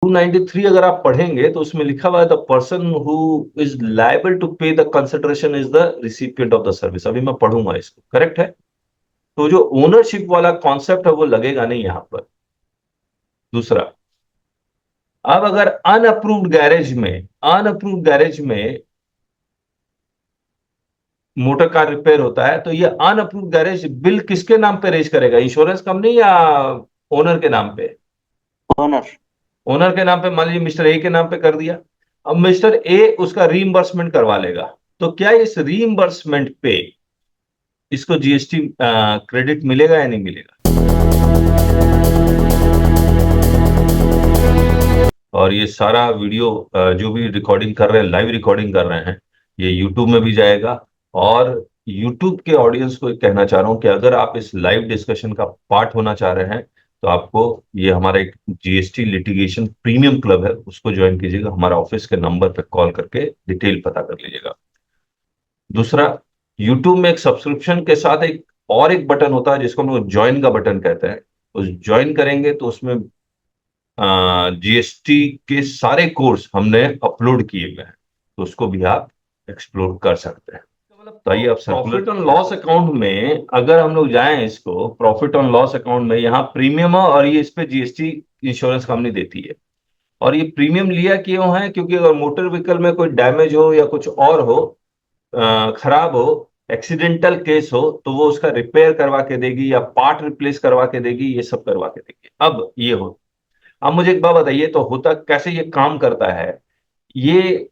293 अगर आप पढ़ेंगे तो उसमें लिखा हुआ है the person who is liable to pay the consideration is the recipient of the service. अभी मैं पढ़ूंगा इसको, करेक्ट है। तो जो ओनरशिप वाला कॉन्सेप्ट है वो लगेगा नहीं यहां पर। दूसरा, अब अगर अनअप्रूव्ड गैरेज में मोटर कार रिपेयर होता है तो ये अनअप्रूव्ड गैरेज बिल किसके नाम पे रेज करेगा, इंश्योरेंस कंपनी या ओनर के नाम पे? ओनर। ओनर के नाम पे, मान लीजिए मिस्टर ए के नाम पे कर दिया। अब मिस्टर ए उसका रीइंबर्समेंट करवा लेगा, तो क्या इस रीइंबर्समेंट पे इसको जीएसटी क्रेडिट मिलेगा या नहीं मिलेगा? और ये सारा वीडियो जो भी रिकॉर्डिंग कर रहे हैं, लाइव रिकॉर्डिंग कर रहे हैं, ये यूट्यूब में भी जाएगा। और यूट्यूब के ऑडियंस को कहना चाह रहा हूं कि अगर आप इस लाइव डिस्कशन का पार्ट होना चाह रहे हैं तो आपको ये हमारा एक जीएसटी लिटिगेशन प्रीमियम क्लब है, उसको ज्वाइन कीजिएगा। हमारा ऑफिस के नंबर पर कॉल करके डिटेल पता कर लीजिएगा। दूसरा, यूट्यूब में एक सब्सक्रिप्शन के साथ एक बटन होता है जिसको हम लोग ज्वाइन का बटन कहते हैं। उस ज्वाइन करेंगे तो उसमें जीएसटी के सारे कोर्स हमने अपलोड किए हुए हैं, तो उसको भी आप एक्सप्लोर कर सकते हैं। तो आइए, अब प्रॉफिट ऑन लॉस अकाउंट में अगर हम लोग जाएं, इसको प्रॉफिट ऑन लॉस अकाउंट में यहाँ प्रीमियम है और ये इस पे जीएसटी इंश्योरेंस कंपनी देती है। और ये प्रीमियम लिया क्यों है? क्योंकि अगर मोटर व्हीकल में कोई डैमेज हो या कुछ और हो, खराब हो, एक्सीडेंटल केस हो, तो वो उसका रिपेयर करवा के देगी या पार्ट रिप्लेस करवा के देगी, ये सब करवा के देगी। अब ये हो, अब मुझे एक बात बताइए, तो होता कैसे ये काम करता है? ये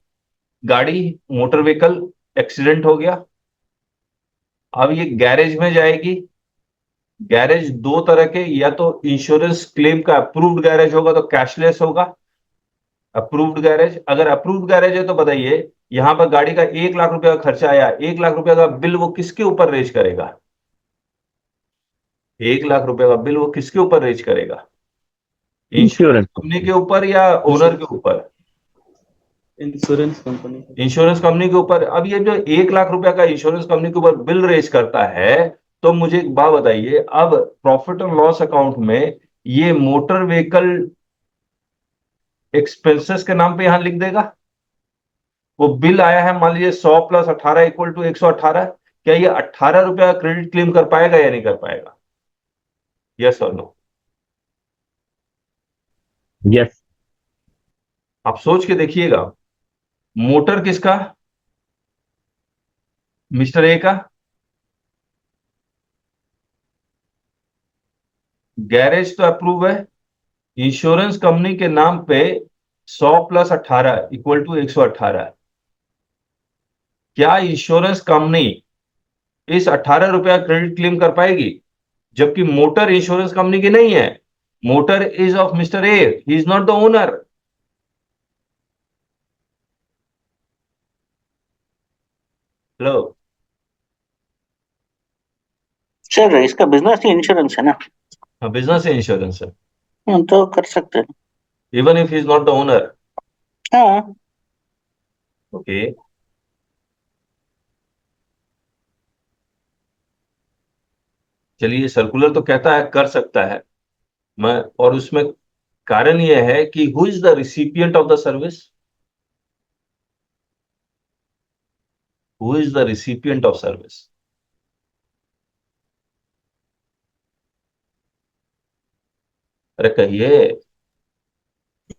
गाड़ी, मोटर व्हीकल एक्सीडेंट हो गया, अब ये गैरेज में जाएगी। गैरेज दो तरह के, या तो इंश्योरेंस क्लेम का अप्रूव्ड गैरेज होगा तो कैशलेस होगा। अप्रूव्ड गैरेज, अगर अप्रूव्ड गैरेज है तो बताइए, यहां पर गाड़ी का 1 लाख रुपए का खर्चा आया, 1 लाख रुपए का बिल वो किसके ऊपर रेज करेगा? 1 लाख रुपए का बिल वो किसके ऊपर रेज करेगा? इंश्योरेंस इंश्योरेंस कंपनी के कंपनी। ऊपर या ओनर के ऊपर? Insurance company. इंश्योरेंस कंपनी के ऊपर। अब ये जो 1 लाख रुपए का इंश्योरेंस कंपनी के ऊपर बिल रेज करता है, तो मुझे एक बात बताइए, अब प्रॉफिट और लॉस अकाउंट में ये मोटर व्हीकल एक्सपेंसेस के नाम पे यहां लिख देगा। वो बिल आया है, मान लीजिए 100 + 18 = 118, क्या ये 18 रुपए का क्रेडिट क्लेम कर पाएगा या नहीं कर पाएगा? यस और नो? यस। आप सोच के देखिएगा। मोटर किसका? मिस्टर ए का। गैरेज तो अप्रूव है। इंश्योरेंस कंपनी के नाम पे 100 + 18 = 118। क्या इंश्योरेंस कंपनी इस 18 रुपया क्रेडिट क्लेम कर पाएगी? जबकि मोटर इंश्योरेंस कंपनी की नहीं है, motor is of mister A, he is not the owner. Hello. Sir इसका बिजनेस ही इंश्योरेंस है ना। हाँ, बिजनेस है, इंश्योरेंस है। तो कर सकते हैं। Even if he is not the owner. हाँ। ओके। चलिए, सर्कुलर तो कहता है कर सकता है। मैं, और उसमें कारण यह है कि who is the recipient of the service, who is the recipient of service? अरे कहिए।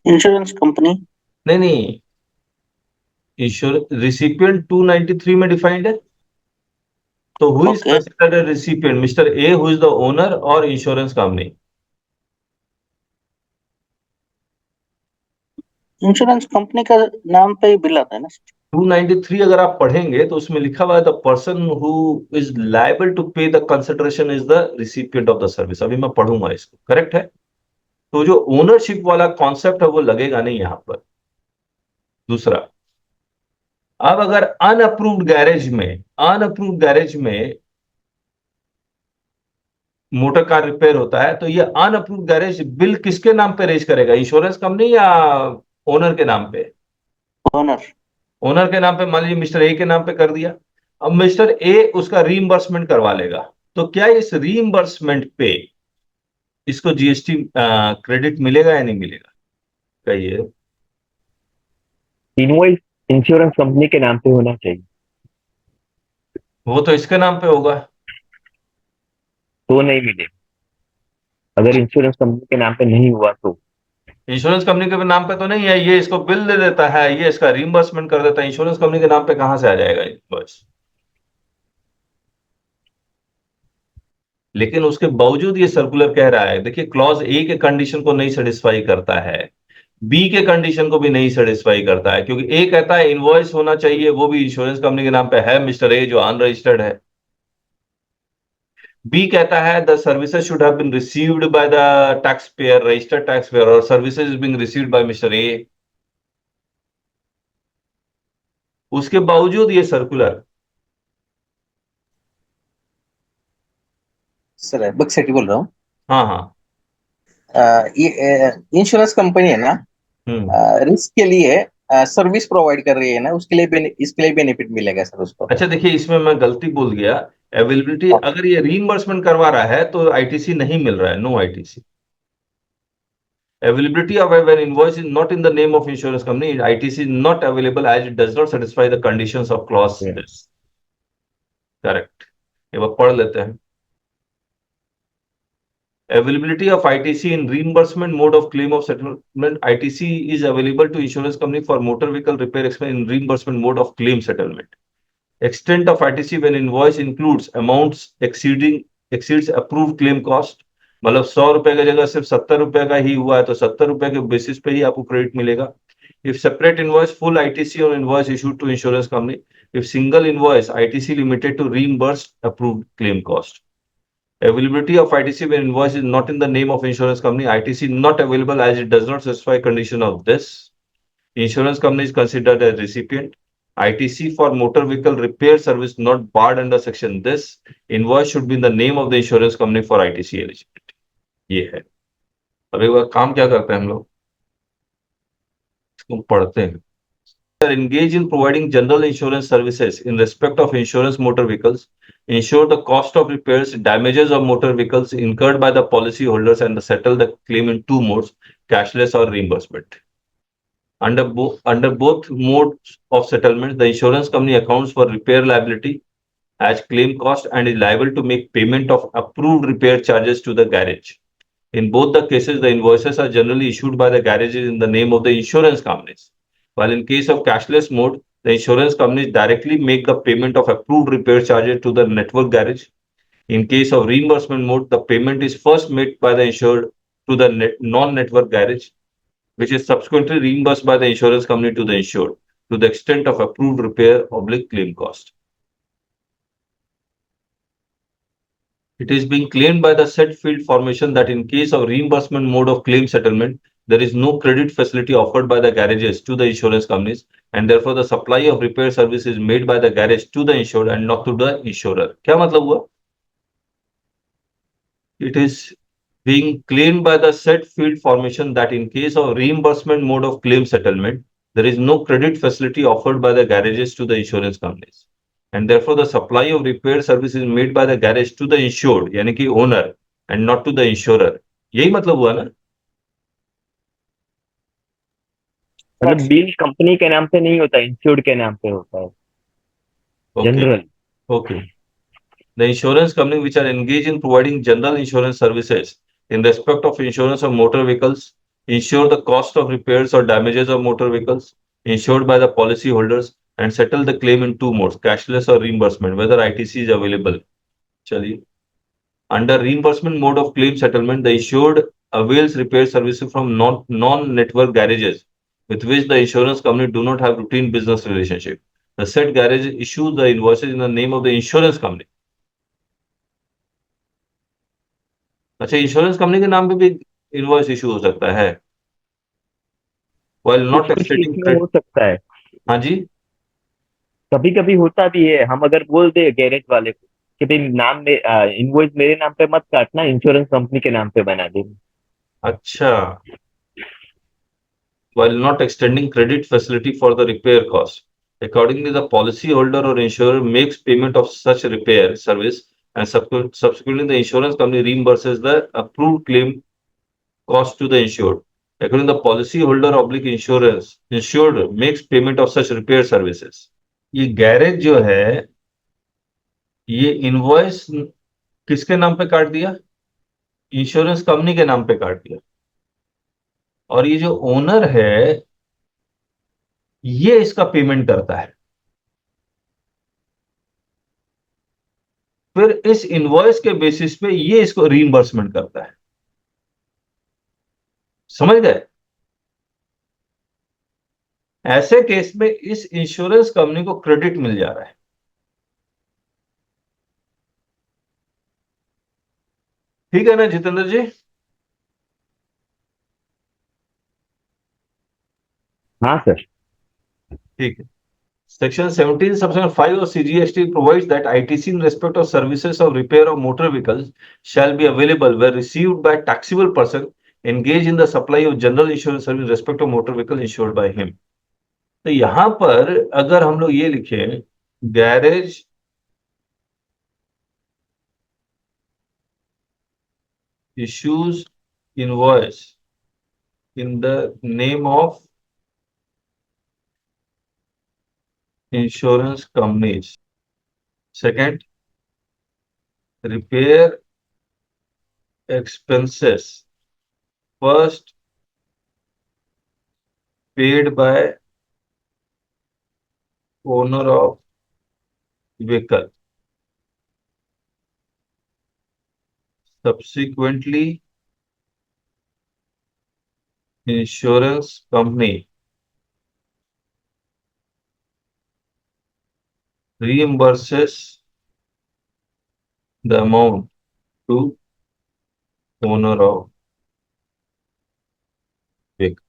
Insurance company. नहीं नहीं, इंश्योर रिसिपिएंट 293 में डिफाइंड है। तो who is okay. Considered recipient, mister A who is the owner और इंश्योरेंस कंपनी? इंश्योरेंस कंपनी का नाम पे ही बिल आता है ना। 293 अगर आप पढ़ेंगे तो उसमें लिखा हुआ है the person who is liable to pay the consideration is the recipient of the service. अभी मैं पढ़ूंगा इसको, करेक्ट है। तो जो ओनरशिप वाला कॉन्सेप्ट है वो लगेगा नहीं यहां पर। दूसरा, अब अगर अनअप्रूव्ड गैरेज में मोटर कार रिपेयर होता है तो ये अनअप्रूव्ड गैरेज बिल किसके नाम पे रेज करेगा, इंश्योरेंस कंपनी या ओनर के नाम पे? ओनर। ओनर के नाम पे, मान लीजिए मिस्टर ए के नाम पे कर दिया। अब मिस्टर ए उसका रीइंबर्समेंट करवा लेगा, तो क्या इस रीइंबर्समेंट पे इसको जीएसटी क्रेडिट मिलेगा या नहीं मिलेगा? कहिए। इनवॉइस इंश्योरेंस कंपनी के नाम पे होना चाहिए, वो तो इसके नाम पे होगा। तो नहीं मिले। अगर इंश्योरेंस कंपनी के नाम पे नहीं हुआ तो इंश्योरेंस कंपनी के नाम पे तो नहीं है, ये इसको बिल दे देता है, ये इसका रीइंबर्समेंट कर देता है, इंश्योरेंस कंपनी के नाम पे कहां से आ जाएगा इनवॉइस? लेकिन उसके बावजूद ये सर्कुलर कह रहा है, देखिए क्लॉज ए के कंडीशन को नहीं सेटिस्फाई करता है, बी के कंडीशन को भी नहीं सेटिस्फाई करता है, क्योंकि ए कहता है इनवॉइस होना चाहिए, वो भी इंश्योरेंस कंपनी के नाम पे है, मिस्टर ए जो अनरजिस्टर्ड है। बी कहता है the services should have been received by the taxpayer, registered taxpayer, और services is being received by mister A. उसके बावजूद ये सर्कुलर। सर बक्सेटी बोल रहा हूँ। हाँ हाँ। ये इंश्योरेंस कंपनी है ना, रिस्क के लिए सर्विस प्रोवाइड कर रही है ना, उसके लिए इसके लिए बेनिफिट मिलेगा सर उसको। अच्छा देखिए, इसमें मैं गलती बोल गया। अवेलेबिलिटी, अगर ये रीइंबर्समेंट करवा रहा है तो आईटीसी नहीं मिल रहा है, no ITC. Availability of when invoice is not in the name of insurance company, ITC is not available as it does not satisfy the conditions of clause this. Correct. एक बार पढ़ लेते हैं। Availability of ITC in reimbursement mode of claim of settlement. ITC is available to insurance company for motor vehicle repair expense in reimbursement mode of claim settlement. Extent of ITC when invoice includes amounts exceeds approved claim cost. मतलब 100 रुपए की जगह सिर्फ 70 रुपए का ही हुआ है तो 70 रुपए के बेसिस पे ही आपको क्रेडिट मिलेगा। If separate invoice, full ITC on invoice issued to insurance company. If single invoice, ITC limited to reimburse approved claim cost. Availability of ITC when invoice is not in the name of insurance company, ITC not available as it does not satisfy condition of this. Insurance company is considered a recipient. ITC for motor vehicle repair service not barred under section this. Invoice should be in the name of the insurance company for ITC eligibility. ये है। अब एक बार काम क्या करते हैं हम लोग, इसको पढ़ते हैं। Are engaged in providing general insurance services in respect of insurance motor vehicles, insure the cost of repairs, damages of motor vehicles incurred by the policy holders and settle the claim in two modes, cashless or reimbursement. Under both modes of settlement, the insurance company accounts for repair liability as claim cost and is liable to make payment of approved repair charges to the garage. In both the cases, the invoices are generally issued by the garages in the name of the insurance companies. While in case of cashless mode, the insurance companies directly make the payment of approved repair charges to the network garage. In case of reimbursement mode, the payment is first made by the insured to the non-network garage, which is subsequently reimbursed by the insurance company to the insured to the extent of approved repair oblique claim cost. It is being claimed by the said field formation that in case of reimbursement mode of claim settlement, there is no credit facility offered by the garages to the insurance companies, and therefore the supply of repair service is made by the garage to the insured and not to the insurer. क्या मतलब हुआ? It is being claimed by the said field formation that in case of reimbursement mode of claim settlement, there is no credit facility offered by the garages to the insurance companies, and therefore the supply of repair service is made by the garage to the insured, यानी कि owner, and not to the insurer. यही मतलब हुआ ना? मतलब bill company के नाम पे नहीं होता, इंश्योर्ड के नाम पे होता है। Okay. General. Okay. The insurance company which are engaged in providing general insurance services in respect of insurance of motor vehicles, insure the cost of repairs or damages of motor vehicles insured by the policy holders and settle the claim in two modes, cashless or reimbursement, whether ITC is available. Chaliye. Under reimbursement mode of claim settlement, the insured avails repair services from non-network garages with which the insurance company do not have routine business relationship. The said garage issues the invoices in the name of the insurance company. अच्छा, insurance company के नाम पे भी invoice issue हो सकता है while not कुछ exceeding इसमें हो सकता है, हाँ जी। कभी कभी होता भी है। हम अगर बोल दे गैरेज वाले को कि भाई नाम में इनवॉइस मेरे नाम पे मत काटना, इंश्योरेंस कंपनी के नाम पे बना दे। अच्छा, while not extending credit facility for the repair cost, accordingly the policy holder or insurer makes payment of such repair service and subsequently the insurance company reimburses the approved claim cost to the insured. according to the policy holder oblique insurance insured makes payment of such repair services. ये garage जो है ये invoice किसके नाम पे काट दिया? Insurance company के नाम पे काट दिया, और ये जो ओनर है ये इसका पेमेंट करता है। फिर इस इनवॉइस के बेसिस पे ये इसको रीइंबर्समेंट करता है। समझ गए? ऐसे केस में इस इंश्योरेंस कंपनी को क्रेडिट मिल जा रहा है। ठीक है ना जितेंद्र जी? हाँ सर। ठीक है। Section 17, Subsection 5 of CGST provides that ITC in respect of services of repair of motor vehicles shall be available where received by taxable person engaged in the supply of general insurance service in respect of motor vehicle insured by him. तो यहां पर अगर हम लोग ये लिखें garage issues invoice in the name of insurance companies. Second, repair expenses first paid by owner of vehicle, subsequently insurance company reimburses the amount to owner of vehicle.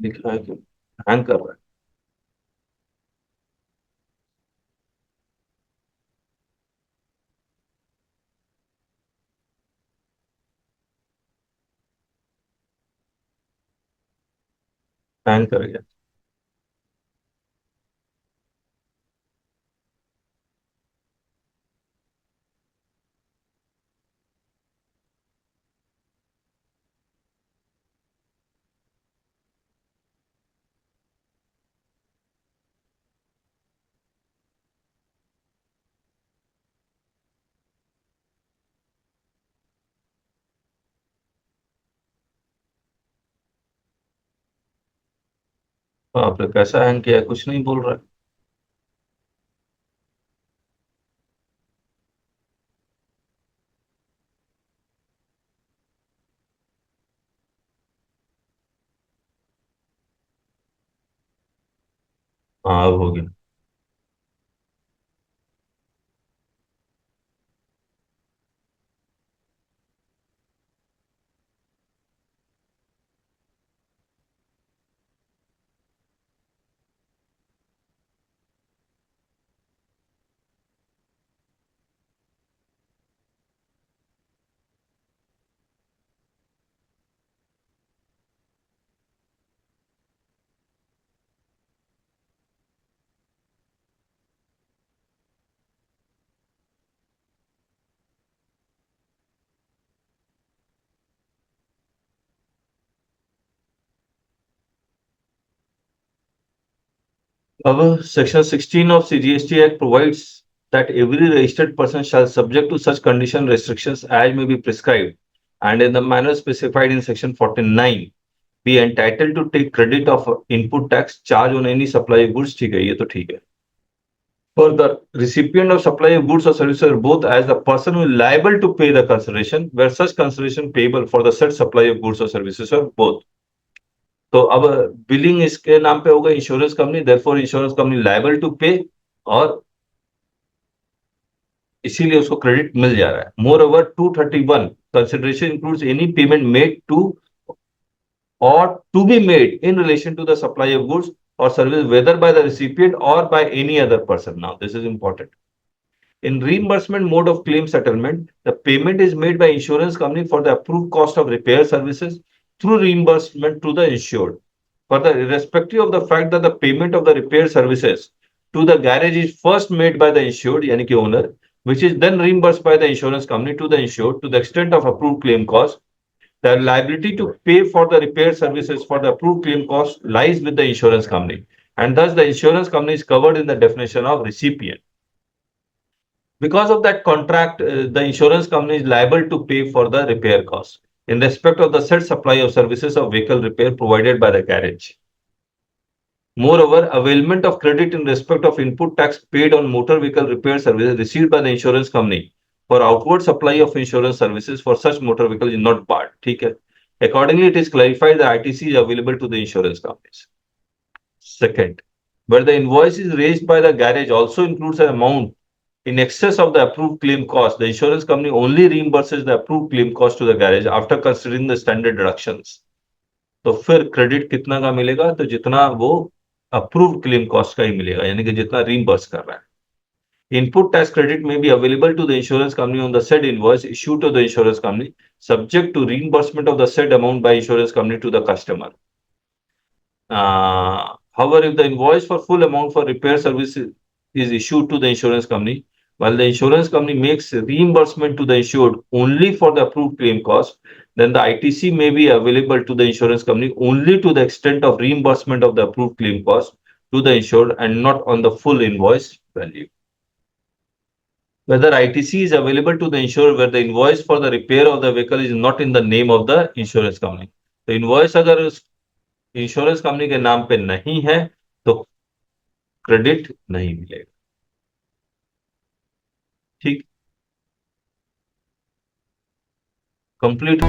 दिख रहा है कि हैंग कर रहा है? हैंग कर गया। आपने कैसा हैंग किया? कुछ नहीं बोल रहा है। हाँ अब हो गया। अब Section 16 of CGST Act provides that every registered person shall subject to such condition restrictions as may be prescribed and in the manner specified in Section 49 be entitled to take credit of input tax charge on any supply of goods. ठीक है, ये तो ठीक है. For the recipient of supply of goods or services both as the person who is liable to pay the consideration where such consideration payable for the said supply of goods or services or both. तो अब billing इसके नाम पे होगा insurance company, therefore insurance company liable to pay, और इसीलिए उसको credit मिल जा रहा है. Moreover 231 consideration includes any payment made to or to be made in relation to the supply of goods or service whether by the recipient or by any other person. Now this is important. In reimbursement mode of claim settlement, the payment is made by insurance company for the approved cost of repair services through reimbursement to the insured. Further, irrespective of the fact that the payment of the repair services to the garage is first made by the insured, yani ki owner, which is then reimbursed by the insurance company to the insured to the extent of approved claim cost. The liability to pay for the repair services for the approved claim cost lies with the insurance company, and thus the insurance company is covered in the definition of recipient. Because of that contract, the insurance company is liable to pay for the repair costs in respect of the said supply of services of vehicle repair provided by the garage. Moreover, availment of credit in respect of input tax paid on motor vehicle repair services received by the insurance company for outward supply of insurance services for such motor vehicle is not barred. ठीक है? Accordingly, it is clarified that ITC is available to the insurance companies. Second, where the invoice is raised by the garage also includes an amount in excess of the approved claim cost, the insurance company only reimburses the approved claim cost to the garage after considering the standard deductions. तो फिर credit कितना का मिलेगा? तो जितना वो approved claim cost का ही मिलेगा, यानी कि जितना रीइंबर्स कर रहा है. Input tax credit may be available to the insurance company on the said invoice issued to the insurance company, subject to reimbursement of the said amount by insurance company to the customer. However, if the invoice for full amount for repair services is issued to the insurance company, while the insurance company makes reimbursement to the insured only for the approved claim cost, then the ITC may be available to the insurance company only to the extent of reimbursement of the approved claim cost to the insured and not on the full invoice value. Whether ITC is available to the insurer where the invoice for the repair of the vehicle is not in the name of the insurance company. तो invoice अगर insurance company के नाम पे नहीं है तो credit नहीं मिलेगा. ठीक, कंप्लीट.